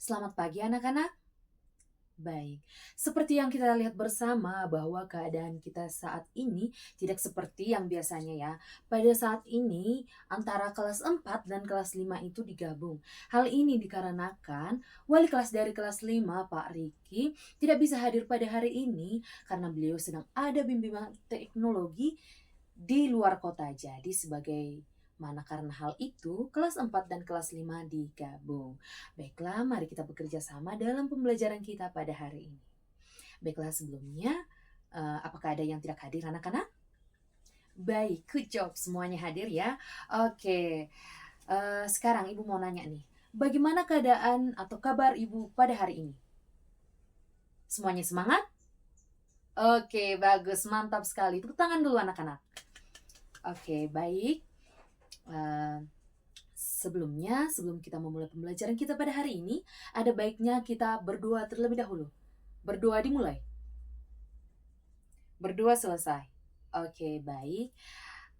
Selamat pagi anak-anak. Baik, seperti yang kita lihat bersama bahwa keadaan kita saat ini tidak seperti yang biasanya ya. Pada saat ini antara kelas 4 dan kelas 5 itu digabung. Hal ini dikarenakan wali kelas dari kelas 5 Pak Riki tidak bisa hadir pada hari ini karena beliau sedang ada bimbingan teknologi di luar kota. Jadi sebagai mana karena hal itu, kelas 4 dan kelas 5 digabung. Baiklah, mari kita bekerja sama dalam pembelajaran kita pada hari ini. Baiklah, sebelumnya, apakah ada yang tidak hadir anak-anak? Baik, good job, semuanya hadir ya. Oke, sekarang Ibu mau nanya nih, bagaimana keadaan atau kabar Ibu pada hari ini? Semuanya semangat? Oke, bagus, mantap sekali. Tepuk tangan dulu anak-anak. Oke, baik. Sebelumnya, sebelum kita memulai pembelajaran kita pada hari ini, ada baiknya kita berdoa terlebih dahulu. Berdoa dimulai. Berdoa selesai. Oke, baik.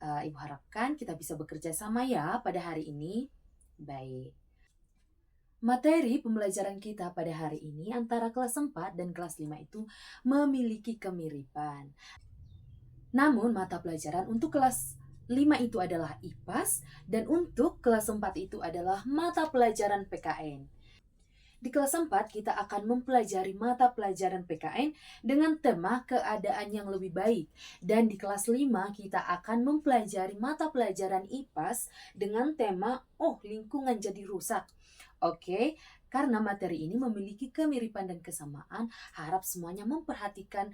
Ibu harapkan kita bisa bekerja sama ya pada hari ini. Baik. Materi pembelajaran kita pada hari ini antara kelas 4 dan kelas 5 itu memiliki kemiripan. Namun mata pelajaran untuk kelas 5 itu adalah IPAS dan untuk kelas 4 itu adalah mata pelajaran PKN. Di kelas 4 kita akan mempelajari mata pelajaran PKN dengan tema keadaan yang lebih baik. Dan di kelas 5 kita akan mempelajari mata pelajaran IPAS dengan tema lingkungan jadi rusak. Oke, karena materi ini memiliki kemiripan dan kesamaan, harap semuanya memperhatikan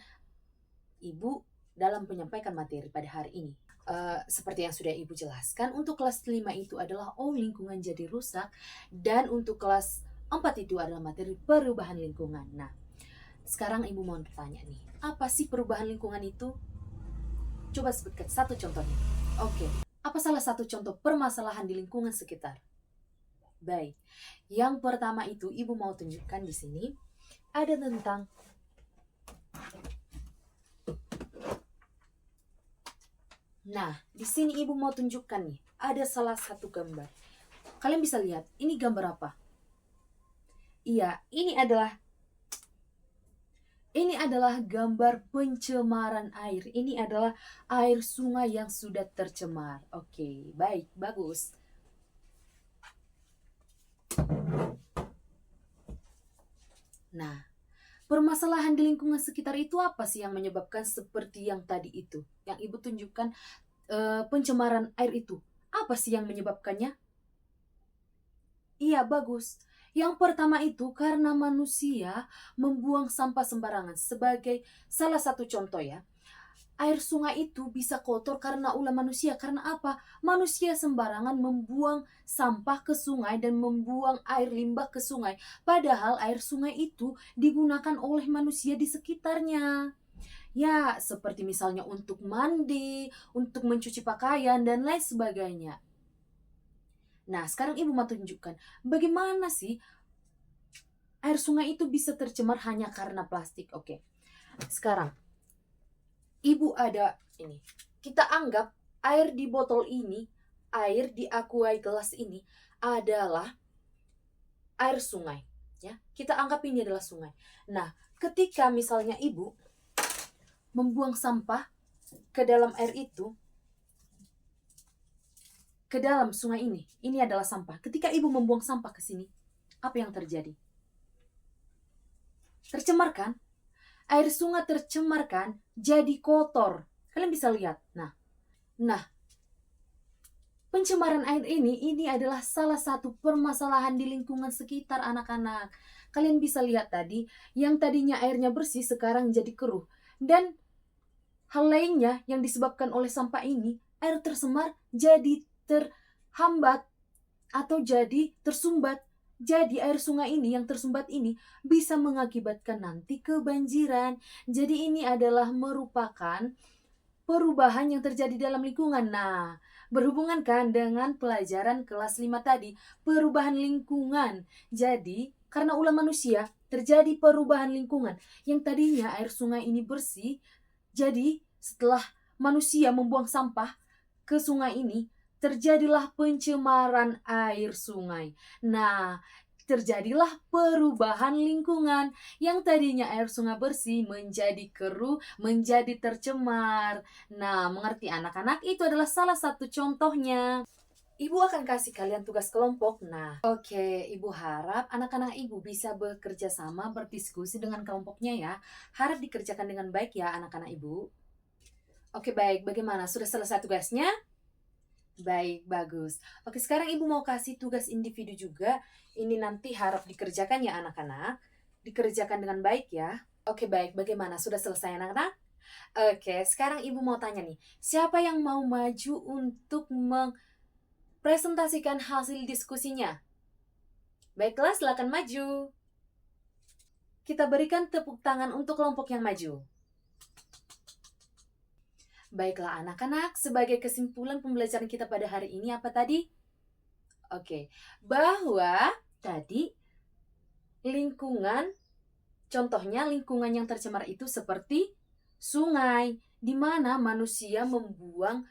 Ibu dalam menyampaikan materi pada hari ini. Seperti yang sudah Ibu jelaskan, untuk kelas 5 itu adalah lingkungan jadi rusak, dan untuk kelas 4 itu adalah materi perubahan lingkungan. Nah, sekarang Ibu mau bertanya nih, apa sih perubahan lingkungan itu? Coba sebutkan satu contohnya. Oke, apa salah satu contoh permasalahan di lingkungan sekitar? Baik, yang pertama itu Ibu mau tunjukkan di sini, ada tentang di sini Ibu mau tunjukkan nih, ada salah satu gambar. Kalian bisa lihat, ini gambar apa? Iya, ini adalah gambar pencemaran air. Ini adalah air sungai yang sudah tercemar. Oke, baik, bagus. Nah, permasalahan di lingkungan sekitar itu apa sih yang menyebabkan seperti yang tadi itu? Yang Ibu tunjukkan pencemaran air itu. Apa sih yang menyebabkannya? Iya, bagus. Yang pertama itu karena manusia membuang sampah sembarangan. Sebagai salah satu contoh ya, air sungai itu bisa kotor karena ulah manusia. Karena apa? Manusia sembarangan membuang sampah ke sungai dan membuang air limbah ke sungai. Padahal air sungai itu digunakan oleh manusia di sekitarnya. Ya, seperti misalnya untuk mandi, untuk mencuci pakaian, dan lain sebagainya. Nah, sekarang Ibu mau tunjukkan bagaimana sih air sungai itu bisa tercemar hanya karena plastik. Oke. Sekarang Ibu ada ini. Kita anggap air di botol ini, air di aqua gelas ini adalah air sungai, ya. Kita anggap ini adalah sungai. Nah, ketika misalnya Ibu membuang sampah ke dalam air itu, ke dalam sungai ini adalah sampah. Ketika Ibu membuang sampah ke sini, apa yang terjadi? Tercemar kan? Air sungai tercemar kan? Jadi kotor. Kalian bisa lihat. Nah, pencemaran air ini adalah salah satu permasalahan di lingkungan sekitar anak-anak. Kalian bisa lihat tadi, yang tadinya airnya bersih sekarang jadi keruh. Dan hal lainnya yang disebabkan oleh sampah ini, air tercemar jadi terhambat atau jadi tersumbat. Jadi air sungai ini yang tersumbat ini bisa mengakibatkan nanti kebanjiran. Jadi ini adalah merupakan perubahan yang terjadi dalam lingkungan. Nah, berhubungan kan dengan pelajaran kelas 5 tadi, perubahan lingkungan. Jadi, karena ulah manusia, terjadi perubahan lingkungan. Yang tadinya air sungai ini bersih, jadi setelah manusia membuang sampah ke sungai ini, terjadilah pencemaran air sungai. Nah, terjadilah perubahan lingkungan. Yang tadinya air sungai bersih menjadi keruh, menjadi tercemar. Nah, mengerti anak-anak? Itu adalah salah satu contohnya. Ibu akan kasih kalian tugas kelompok. Nah, oke, Ibu harap anak-anak Ibu bisa bekerja sama, berdiskusi dengan kelompoknya ya. Harap dikerjakan dengan baik ya anak-anak Ibu. Oke, baik. Bagaimana? Sudah selesai tugasnya? Baik, bagus. Oke, sekarang Ibu mau kasih tugas individu juga. Ini nanti harap dikerjakan ya anak-anak. Dikerjakan dengan baik ya. Oke, baik. Bagaimana? Sudah selesai anak-anak? Oke, sekarang Ibu mau tanya nih. Siapa yang mau maju untuk presentasikan hasil diskusinya? Baiklah, silakan maju. Kita berikan tepuk tangan untuk kelompok yang maju. Baiklah anak-anak, sebagai kesimpulan pembelajaran kita pada hari ini apa tadi? Oke, bahwa tadi lingkungan, contohnya lingkungan yang tercemar itu seperti sungai, di mana manusia membuang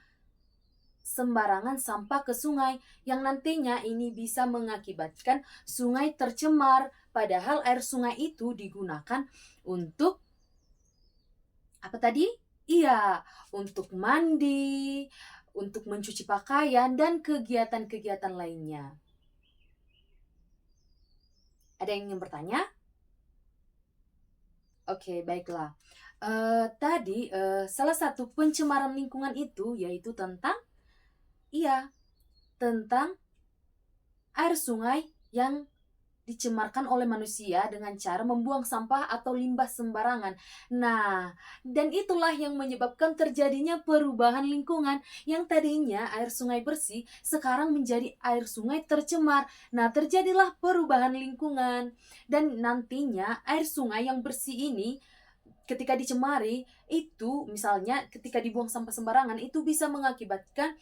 sembarangan sampah ke sungai yang nantinya ini bisa mengakibatkan sungai tercemar, padahal air sungai itu digunakan untuk apa tadi? Iya, untuk mandi, untuk mencuci pakaian dan kegiatan-kegiatan lainnya. Ada yang ingin bertanya? Oke, baiklah. Tadi salah satu pencemaran lingkungan itu yaitu tentang tentang air sungai yang dicemarkan oleh manusia dengan cara membuang sampah atau limbah sembarangan. Nah, dan itulah yang menyebabkan terjadinya perubahan lingkungan yang tadinya air sungai bersih sekarang menjadi air sungai tercemar. Nah, terjadilah perubahan lingkungan dan nantinya air sungai yang bersih ini ketika dicemari itu misalnya ketika dibuang sampah sembarangan itu bisa mengakibatkan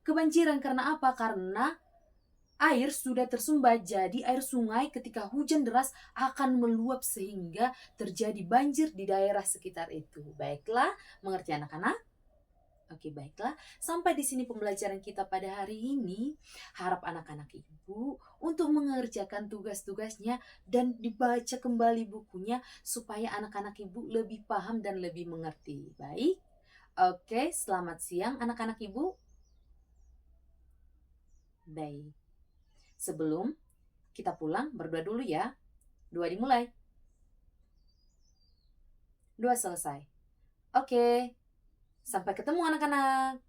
kebanjiran. Karena apa? Karena air sudah tersumbat, jadi air sungai ketika hujan deras akan meluap sehingga terjadi banjir di daerah sekitar itu. Baiklah, mengerti anak-anak? Oke, baiklah. Sampai di sini pembelajaran kita pada hari ini. Harap anak-anak Ibu untuk mengerjakan tugas-tugasnya dan dibaca kembali bukunya supaya anak-anak Ibu lebih paham dan lebih mengerti. Baik? Oke, selamat siang anak-anak Ibu. Baik. Sebelum kita pulang, berdoa dulu ya. Doa dimulai. Doa selesai. Oke. Sampai ketemu anak-anak.